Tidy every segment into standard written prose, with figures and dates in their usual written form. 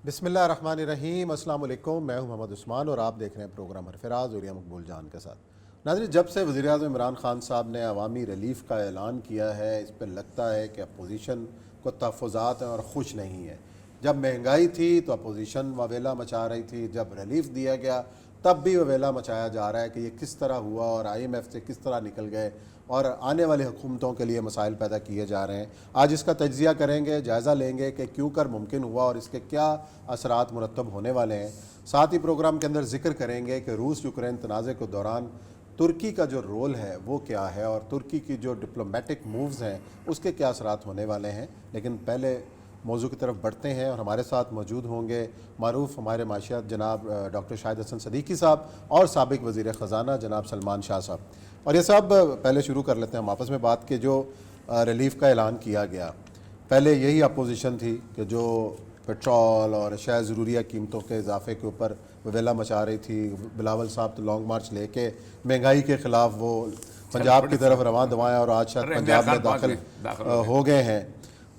बिस्मिल्लाहिर्रहमानिर्रहीम, अस्सलाम वालेकुम। मैं हूं मोहम्मद उस्मान और आप देख रहे हैं प्रोग्राम हरफराज और मकबूल जान के साथ। नाज़रीन, जब से वज़ीर-ए-आज़म इमरान खान साहब ने अवामी रिलीफ़ का ऐलान किया है, इस पर लगता है कि अपोजिशन को तहफ़्फ़ुज़ात हैं और खुश नहीं है। जब महंगाई थी तो अपोजिशन ववेला मचा रही थी, जब रिलीफ़ दिया गया तब भी ववेला मचाया जा रहा है कि ये किस तरह हुआ और IMF से किस तरह निकल गए और आने वाली हुकूमतों के लिए मसाइल पैदा किए जा रहे हैं। आज इसका तज्ज़िया करेंगे, जायज़ा लेंगे कि क्यों कर मुमकिन हुआ और इसके क्या असरात मुरतब होने वाले हैं। साथ ही प्रोग्राम के अंदर ज़िक्र करेंगे कि रूस यूक्रेन तनाज़े के दौरान तुर्की का जो रोल है वो क्या है और तुर्की की जो डिप्लोमेटिक मूव्स हैं उसके क्या असरात होने वाले हैं। लेकिन पहले मौजू की तरफ बढ़ते हैं और हमारे साथ मौजूद होंगे मारूफ हमारे माशियात जनाब डॉक्टर शाहिद हसन सदीकी साहब और साबिक वज़ीर ख़ज़ाना जनाब सलमान शाह साहब। और ये सब पहले शुरू कर लेते हैं हम आपस में बात के जो रिलीफ़ का ऐलान किया गया, पहले यही अपोजिशन थी कि जो पेट्रोल और अशिया ज़रूरिया कीमतों के इजाफे के ऊपर ववेला मचा रही थी। बिलावल साहब तो लॉन्ग मार्च लेके महंगाई के ख़िलाफ़ वो पंजाब की तरफ रवां दवाएँ और आज शायद पंजाब में दाखिल हो गए हैं।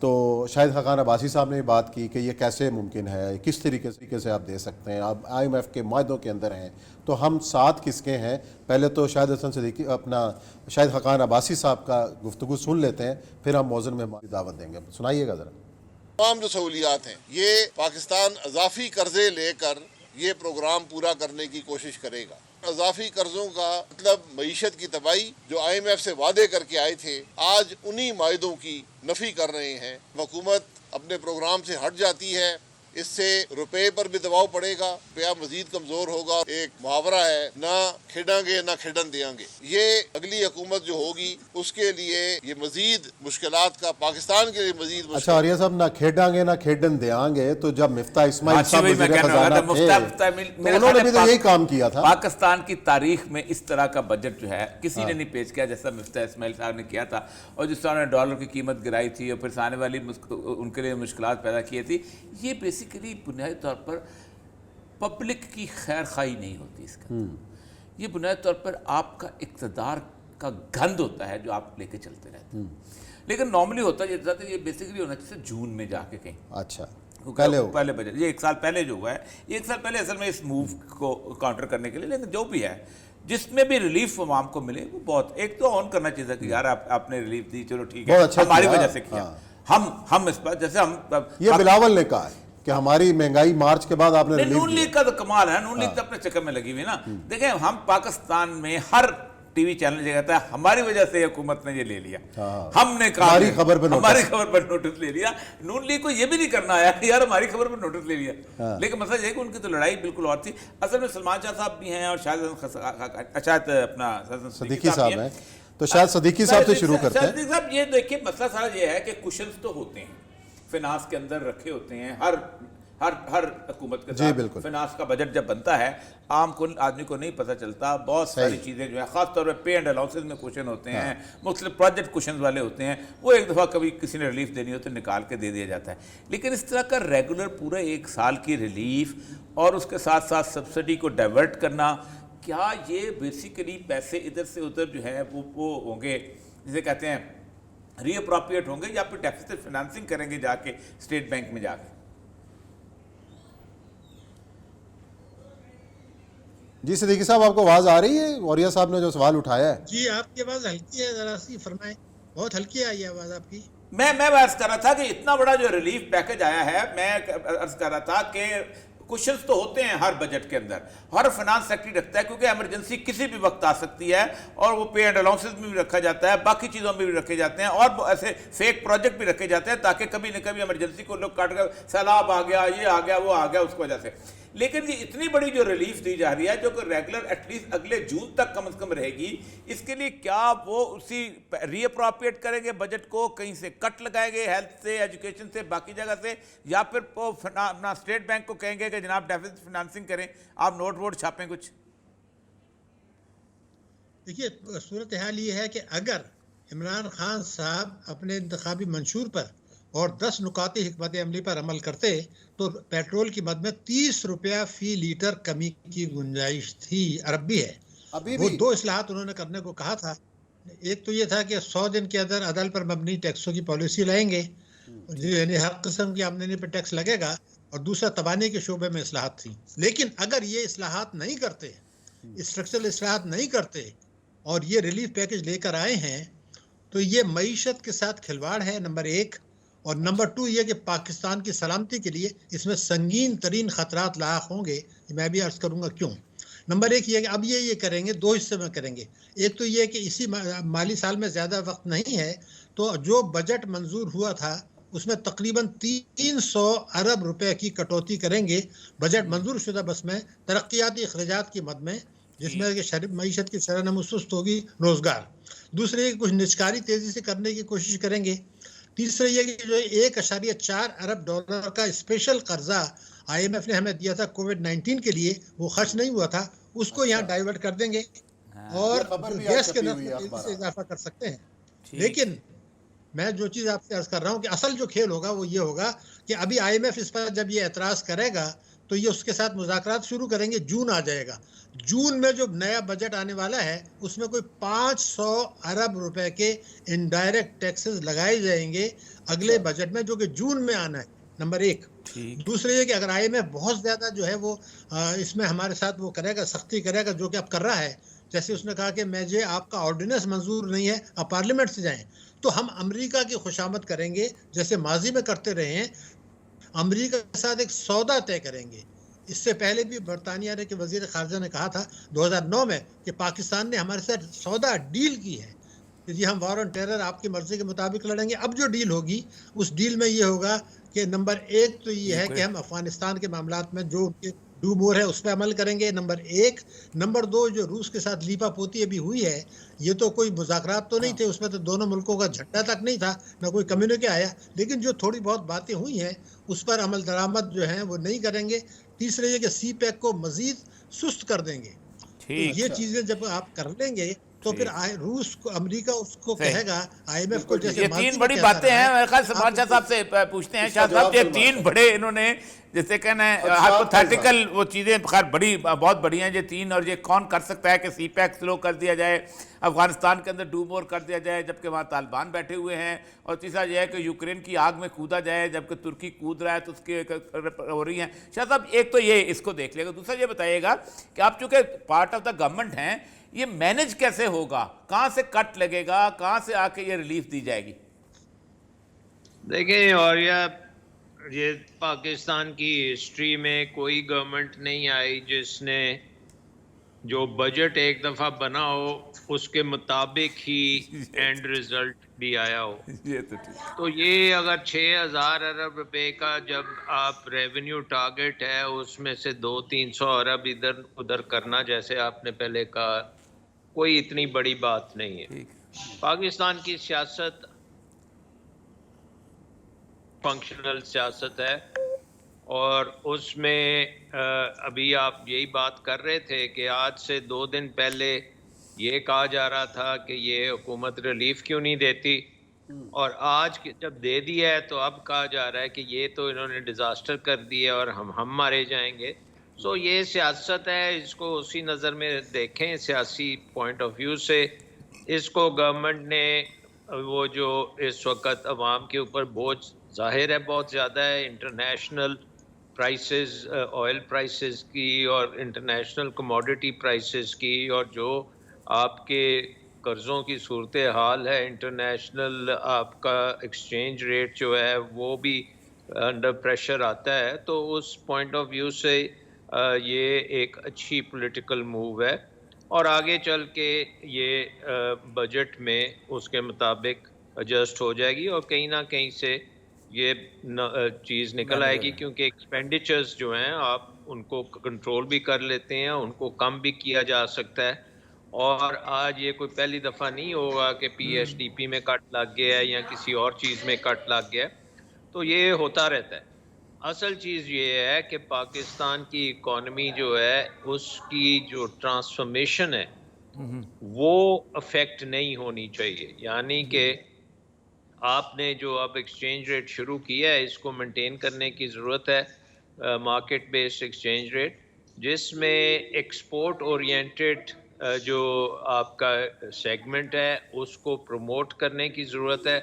तो शाहिद खान अब्बासी साहब ने बात की कि ये कैसे मुमकिन है, किस तरीके से आप दे सकते हैं, आप IMF के मायदों के अंदर हैं तो हम साथ किसके हैं। पहले तो शाहिद हसन सदीकी अपना शाहिद खान अब्बासी साहब का गुफ्तगू सुन लेते हैं, फिर हम मौज़ून में दावत देंगे। सुनाइएगा ज़रा। तमाम जो सहूलियात हैं ये पाकिस्तान अजाफी कर्जे लेकर ये प्रोग्राम पूरा करने की कोशिश करेगा। अजाफी कर्जों का मतलब मईशत की तबाही जो IMF से वादे करके आए थे, आज उन्हीं मायदों की नफी कर रहे हैं। हुकूमत अपने प्रोग्राम से हट जाती है, इससे रुपए पर भी दबाव पड़ेगा, रुपया मजीद कमजोर होगा। एक मुहावरा है, ना खेडांगे ना खेडन देंगे। ये अगली हुकूमत जो होगी उसके लिए ये मजीद मुश्किलात का, पाकिस्तान के लिए मजीद। अच्छा आर्या साहब, ना खेडांगे ना खेडन देंगे, तो जब मिफ्ता इस्माइल साहब उन्होंने भी तो यही काम किया था। पाकिस्तान की तारीख में इस तरह का बजट जो है किसी ने नहीं पेश किया जैसा मिफ्ता इस्माइल साहब ने किया था। और जिस तरह उन्होंने डॉलर की कीमत गिराई थी और फिर आने वाली उनके लिए मुश्किलात पैदा की थी, ये बेसिकली बुनियादी तौर पर पब्लिक की खैर खाई नहीं होती इसका। ये बुनियादी तौर पर आपका इक़्तिदार का गंद होता है जो आप लेके चलते रहते हैं। लेकिन नॉर्मली होता है ये बेसिकली होना चाहिए जून में जाके कहीं। अच्छा, पहले बजट ये 1 साल पहले जो हुआ है, 1 साल पहले असल में इस मूव को काउंटर करने के लिए। लेकिन जो भी है जिसमें भी रिलीफ आवाम को मिले वो बहुत, एक तो ऑन करना चाहिए कि यार आपने रिलीफ दी, चलो ठीक है, हमारी वजह से किया। हम इस पर जैसे हम ये बिलावल ने कहा है कि हमारी महंगाई मार्च के बाद आपने नून लीग का तो कमाल है। नून लीग तो अपने चक्कर में लगी हुई ना। देखें, हम पाकिस्तान में हर टीवी चैनल ये कहता है हमारी वजह से हुकूमत ने ये ले लिया, हमने कहा हमारी खबर पर नोटिस ले लिया। नून लीग को ये भी नहीं करना आया यार हमारी खबर पर नोटिस ले लिया। लेकिन मसला ये कि उनकी तो लड़ाई बिल्कुल और थी। असल में सलमान शाह साहब भी हैं और शायद अपना सदीकी साहब हैं, तो शायद सदीकी साहब से शुरू करते हैं। सदीकी साहब, ये देखिए मसला सारा ये है कि कुशन्स तो होते हैं, फिनांस के अंदर रखे होते हैं हर हुकूमत के साथ। फिनांस का बजट जब बनता है आम को आदमी को नहीं पता चलता, बहुत सारी चीज़ें जो है ख़ासतौर पर पे एंड अलाउंसेस में क्वेश्चन होते हैं, मुख्तलिफ प्रोजेक्ट क्वेश्चन वाले होते हैं, वो एक दफ़ा कभी किसी ने रिलीफ देनी हो तो निकाल के दे दिया जाता है। लेकिन इस तरह का रेगुलर पूरा 1 साल की रिलीफ और उसके साथ साथ सब्सिडी को डाइवर्ट करना, क्या ये बेसिकली पैसे इधर से उधर जो है वो होंगे, जिसे कहते हैं रीअप्रोप्रिएट होंगे, या फिर डेफिसिट फाइनेंसिंग करेंगे जाके स्टेट बैंक में जाके? जी सदीकी साहब, आपको आवाज आ रही है? औरिया साहब ने जो सवाल उठाया है। जी, आपकी आवाज हल्की है, जरा सी फरमाएं। बहुत हल्की आई है आवाज आपकी। मैं अर्ज कर रहा था कि इतना बड़ा जो रिलीफ पैकेज आया है, मैं अर्ज कर रहा था कि क्वेश्चंस तो होते हैं हर बजट के अंदर, हर फाइनेंस सेक्रेटरी रखता है क्योंकि इमरजेंसी किसी भी वक्त आ सकती है, और वो पे एंड अलाउंसेस में भी रखा जाता है, बाकी चीज़ों में भी रखे जाते हैं, और ऐसे फेक प्रोजेक्ट भी रखे जाते हैं ताकि कभी न कभी इमरजेंसी को लोग काट कर सैलाब आ गया, ये आ गया, वो आ गया, उसकी वजह से। लेकिन ये इतनी बड़ी जो रिलीफ दी जा रही है जो कि रेगुलर एटलीस्ट अगले जून तक कम से कम रहेगी, इसके लिए क्या वो उसी रीअप्रोप्रिएट करेंगे बजट को, कहीं से कट लगाएंगे, हेल्थ से, एजुकेशन से, बाकी जगह से, या फिर अपना स्टेट बैंक को कहेंगे कि जनाब डेफिसिट फाइनेंसिंग करें, आप नोट वोट छापें कुछ? देखिए, सूरत हाल ये है कि अगर इमरान खान साहब अपने इंतखाबी मंशूर पर और 10 नुकाती हिकमत अमली पर अमल करते तो पेट्रोल की मद में 30 रुपया फी लीटर कमी की गुंजाइश थी। अरब भी है अभी वो भी। 2 इस्लाहात उन्होंने करने को कहा था। एक तो ये था कि 100 दिन के अंदर अदल पर मबनी टैक्सों की पॉलिसी लाएंगे, यानी हर किस्म की आमदनी पर टैक्स लगेगा, और दूसरा तबानी के शोबे में इस्लाहात थी। लेकिन अगर ये इस्लाहात नहीं करते, स्ट्रक्चरल इस्लाहात नहीं करते और ये रिलीफ पैकेज लेकर आए हैं, तो ये मईशत के साथ खिलवाड़ है, नंबर एक। और नंबर 2 ये कि पाकिस्तान की सलामती के लिए इसमें संगीन तरीन ख़तरात लाक होंगे। मैं भी अर्ज़ करूँगा क्यों। नंबर एक ये कि अब ये करेंगे, 2 हिस्से में करेंगे। एक तो ये कि इसी माली साल में ज़्यादा वक्त नहीं है, तो जो बजट मंजूर हुआ था उसमें तकरीबन 300 अरब रुपए की कटौती करेंगे बजट मंजूर शुदा बस में तरक्याती अखराजात की मद में, जिसमें कि शरीफ मईशत की सरनम सुस्त होगी, रोज़गार। दूसरे कुछ निजकारी तेज़ी से करने की कोशिश करेंगे। तीसरे ये कि जो 1.4 अरब डॉलर का स्पेशल कर्जा IMF ने हमें दिया था कोविड-19 के लिए, वो खर्च नहीं हुआ था, उसको यहाँ डाइवर्ट कर देंगे और ये खबर भी आज गैस के छपी नर्ख हुई है में तेजी अखबार से में। इजाफा कर सकते हैं। ठीक। लेकिन मैं जो चीज़ आपसे अर्ज कर रहा हूँ कि असल जो खेल होगा वो ये होगा कि अभी IMF इस पर जब ये एतराज़ करेगा तो ये उसके साथ मुज़ाकरात शुरू करेंगे। जून आ जाएगा, जून में जो नया बजट आने वाला है उसमें कोई 500 अरब रुपए के इनडायरेक्ट टैक्सेस लगाए जाएंगे अगले बजट में, जो कि जून में आना है, नंबर एक। ठीक। दूसरे ये कि अगर IMF बहुत ज़्यादा जो है वो इसमें हमारे साथ वो करेगा, सख्ती करेगा, जो कि अब कर रहा है। जैसे उसने कहा कि मुझे आपका ऑर्डिनेंस मंजूर नहीं है, आप पार्लियामेंट से जाएं, तो हम अमेरिका की खुशामद करेंगे जैसे माजी में करते रहे हैं। अमेरिका के साथ एक सौदा तय करेंगे। इससे पहले भी बरतानिया के वजीर खारजा ने कहा था 2009 में कि पाकिस्तान ने हमारे साथ सौदा डील की है कि जी हम वार ऑन टेरर आपकी मर्जी के मुताबिक लड़ेंगे। अब जो डील होगी उस डील में ये होगा कि नंबर एक तो ये है कि हम अफगानिस्तान के मामलात में जो उनके डू मोर है उस पर अमल करेंगे, नंबर एक। नंबर 2 जो रूस के साथ लीपा पोती अभी हुई है, ये तो कोई मुज़ाकरात तो नहीं थे, उसमें तो दोनों मुल्कों का झंडा तक नहीं था, ना कोई कम्युनिके आया, लेकिन जो थोड़ी बहुत बातें हुई हैं उस पर अमल दरामद जो है वो नहीं करेंगे। तीसरे ये कि CPEC को मजीद सुस्त कर देंगे। तो ठीक। ये चीजें जब आप कर लेंगे तो फिर रूस को, अमेरिका उसको सही। कहेगा IMF को, जैसे ये माजी तीन में बड़ी कहता बातें रहा हैं। है, मेरे ख्याल आप सलमान शाह साहब से पूछते हैं। इसका शाह साहब, ये जवाब तीन सलमान बड़े इन्होंने जैसे कहना है खदशात हाइपोथेटिकल वो चीज़ें खैर बड़ी बहुत बड़ी हैं ये तीन, और ये कौन कर सकता है कि CPEC स्लो कर दिया जाए, अफगानिस्तान के अंदर डू मोर कर दिया जाए जबकि वहाँ तालिबान बैठे हुए हैं, और तीसरा यह है कि यूक्रेन की आग में कूदा जाए जबकि तुर्की कूद रहा है, तो उसकी हो रही हैं। शाह साहब एक तो ये इसको देख लेगा, दूसरा ये बताइएगा कि आप चूँकि पार्ट ऑफ द गवर्नमेंट हैं, ये मैनेज कैसे होगा, कहाँ से कट लगेगा, कहाँ से आके ये रिलीफ दी जाएगी? देखें, और ये पाकिस्तान की हिस्ट्री में कोई गवर्नमेंट नहीं आई जिसने जो बजट एक दफ़ा बना हो उसके मुताबिक ही एंड रिजल्ट भी आया हो। ये तो ठीक। तो ये अगर 6,000 अरब रुपए का जब आप रेवेन्यू टारगेट है उसमें से 200-300 अरब इधर उधर करना, जैसे आपने पहले कहा, कोई इतनी बड़ी बात नहीं है। ठीक। पाकिस्तान की सियासत फंक्शनल सियासत है और उसमें अभी आप यही बात कर रहे थे कि आज से 2 दिन पहले ये कहा जा रहा था कि ये हुकूमत रिलीफ क्यों नहीं देती, और आज जब दे दिया है तो अब कहा जा रहा है कि ये तो इन्होंने डिज़ास्टर कर दिया और हम मारे जाएंगे। सो ये सियासत है, इसको उसी नज़र में देखें, सियासी पॉइंट ऑफ व्यू से। इसको गवर्नमेंट ने वो जो इस वक्त अवाम के ऊपर बोझ जाहिर है बहुत ज़्यादा है, इंटरनेशनल प्राइसेस, ऑयल प्राइसेस की और इंटरनेशनल कमोडिटी प्राइसेस की, और जो आपके कर्ज़ों की सूरत हाल है, इंटरनेशनल आपका एक्सचेंज रेट जो है वो भी अंडर प्रेशर आता है। तो उस पॉइंट ऑफ व्यू से ये एक अच्छी पॉलिटिकल मूव है, और आगे चल के ये बजट में उसके मुताबिक एडजस्ट हो जाएगी और कहीं ना कहीं से ये चीज़ निकल आएगी, क्योंकि एक्सपेंडिचर्स जो हैं आप उनको कंट्रोल भी कर लेते हैं, उनको कम भी किया जा सकता है। और आज ये कोई पहली दफ़ा नहीं होगा कि PSDP में कट लग गया है या किसी और चीज़ में कट लग गया है, तो ये होता रहता है। असल चीज़ ये है कि पाकिस्तान की इकॉनमी जो है उसकी जो ट्रांसफॉर्मेशन है वो अफेक्ट नहीं होनी चाहिए। यानी कि आपने जो अब एक्सचेंज रेट शुरू किया है इसको मेंटेन करने की ज़रूरत है, मार्केट बेस्ड एक्सचेंज रेट, जिसमें एक्सपोर्ट ओरिएंटेड जो आपका सेगमेंट है उसको प्रमोट करने की ज़रूरत है।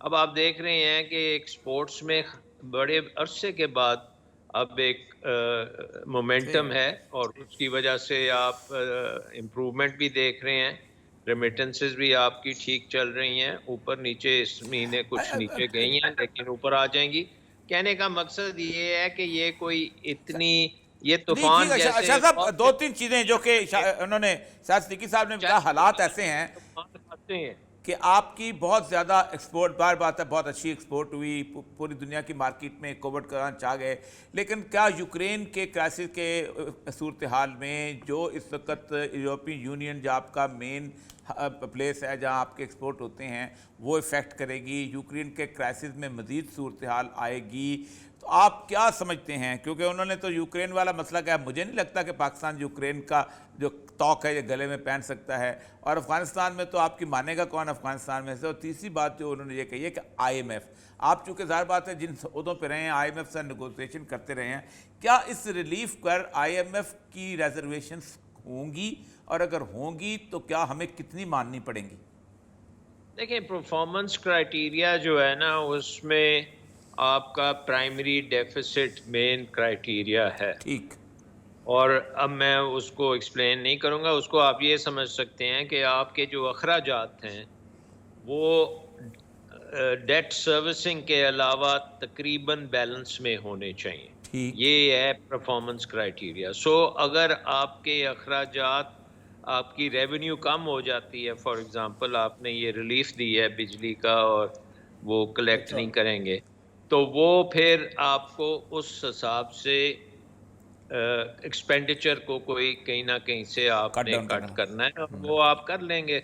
अब आप देख रहे हैं कि एक्सपोर्ट्स में बड़े अरसे के बाद अब एक मोमेंटम है और उसकी वजह से आप इम्प्रूवमेंट भी देख रहे हैं, रेमिटेंसेस भी आपकी ठीक चल रही हैं, ऊपर नीचे इस महीने कुछ नीचे गई हैं लेकिन ऊपर आ जाएंगी। कहने का मकसद ये है कि ये कोई इतनी ये नहीं तूफान ठीक है जैसे शाह साहब, दो तीन चीजें जो कि उन्होंने शायद सिद्दीकी साहब ने कहा, हालात ऐसे हैं तूफान खाते हैं। कि आपकी बहुत ज़्यादा एक्सपोर्ट, बार बात है, बहुत अच्छी एक्सपोर्ट हुई, पूरी दुनिया की मार्केट में कोविड का चाह गए, लेकिन क्या यूक्रेन के क्राइसिस के सूरत हाल में जो इस वक्त यूरोपियन यूनियन जो आपका मेन प्लेस है जहां आपके एक्सपोर्ट होते हैं वो इफ़ेक्ट करेगी? यूक्रेन के क्राइसिस में मज़ीद सूरत हाल आएगी? तो आप क्या समझते हैं? क्योंकि उन्होंने तो यूक्रेन वाला मसला क्या, मुझे नहीं लगता कि पाकिस्तान यूक्रेन का जो तौक है ये गले में पहन सकता है, और अफगानिस्तान में तो आपकी मानेगा कौन अफगानिस्तान में से। और तीसरी बात जो उन्होंने ये कही है कि IMF, आप चूँकि ज़ाहिर बात है जिन उहदों पे रहे हैं, IMF से नेगोशिएशन करते रहे हैं, क्या इस रिलीफ पर IMF की रिजर्वेशंस होंगी, और अगर होंगी तो क्या हमें कितनी माननी पड़ेंगी? देखिए, परफॉर्मेंस क्राइटेरिया जो है ना, उसमें आपका प्राइमरी डेफिसिट मेन क्राइटेरिया है। ठीक। और अब मैं उसको एक्सप्लेन नहीं करूँगा, उसको आप ये समझ सकते हैं कि आपके जो अखराजात हैं वो डेट सर्विसिंग के अलावा तकरीबन बैलेंस में होने चाहिए। ठीक। ये है परफॉर्मेंस क्राइटेरिया। सो अगर आपके अखराजात, आपकी रेवेन्यू कम हो जाती है, फॉर एग्जांपल आपने ये रिलीफ दी है बिजली का और वो कलेक्ट नहीं करेंगे, तो वो फिर आपको उस हिसाब से एक्सपेंडिचर को कोई कहीं ना कहीं से आपने कट करना है, और वो आप कर लेंगे।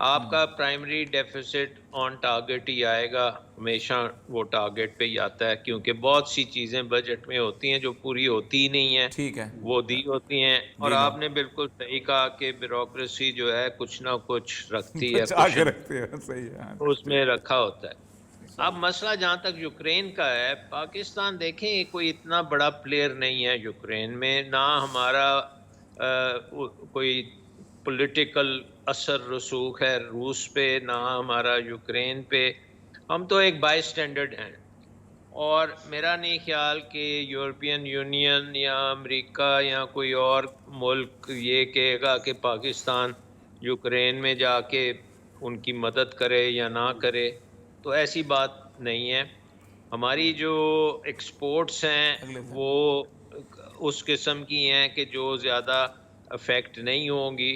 आपका प्राइमरी डेफिसिट ऑन टारगेट ही आएगा, हमेशा वो टारगेट पे ही आता है, क्योंकि बहुत सी चीज़ें बजट में होती हैं जो पूरी होती ही नहीं है, ठीक है, वो दी होती हैं। और आपने बिल्कुल सही कहा कि ब्यूरोक्रेसी जो है कुछ ना कुछ रखती है, आगे रखते हैं, सही है, उसमें रखा होता है। अब मसला जहाँ तक यूक्रेन का है, पाकिस्तान देखें कोई इतना बड़ा प्लेयर नहीं है यूक्रेन में, ना हमारा कोई पॉलिटिकल असर रसूख है रूस पे, ना हमारा यूक्रेन पे। हम तो एक बाई स्टैंडर्ड हैं, और मेरा नहीं ख्याल कि यूरोपियन यूनियन या अमेरिका या कोई और मुल्क ये कहेगा कि पाकिस्तान यूक्रेन में जाके उनकी मदद करे या ना करे, तो ऐसी बात नहीं है। हमारी जो एक्सपोर्ट्स हैं वो उस किस्म की हैं कि जो ज़्यादा अफेक्ट नहीं होंगी।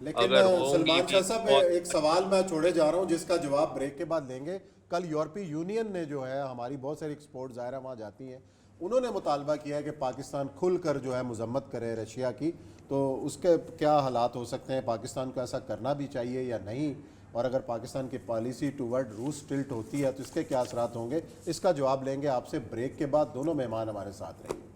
लेकिन अगर होंगी सलमान भी शाह साहब, बहुत- एक सवाल मैं छोड़े जा रहा हूं जिसका जवाब ब्रेक के बाद देंगे। कल यूरोपीय यूनियन ने जो है, हमारी बहुत सारी एक्सपोर्ट ज़ाहिर है वहाँ जाती हैं, उन्होंने मुतालबा किया है कि पाकिस्तान खुलकर जो है मजम्मत करे रशिया की, तो उसके क्या हालात हो सकते हैं? पाकिस्तान को ऐसा करना भी चाहिए या नहीं? और अगर पाकिस्तान की पॉलिसी टूवर्ड रूस टिल्ट होती है तो इसके क्या असरात होंगे? इसका जवाब लेंगे आपसे ब्रेक के बाद। दोनों मेहमान हमारे साथ रहेंगे।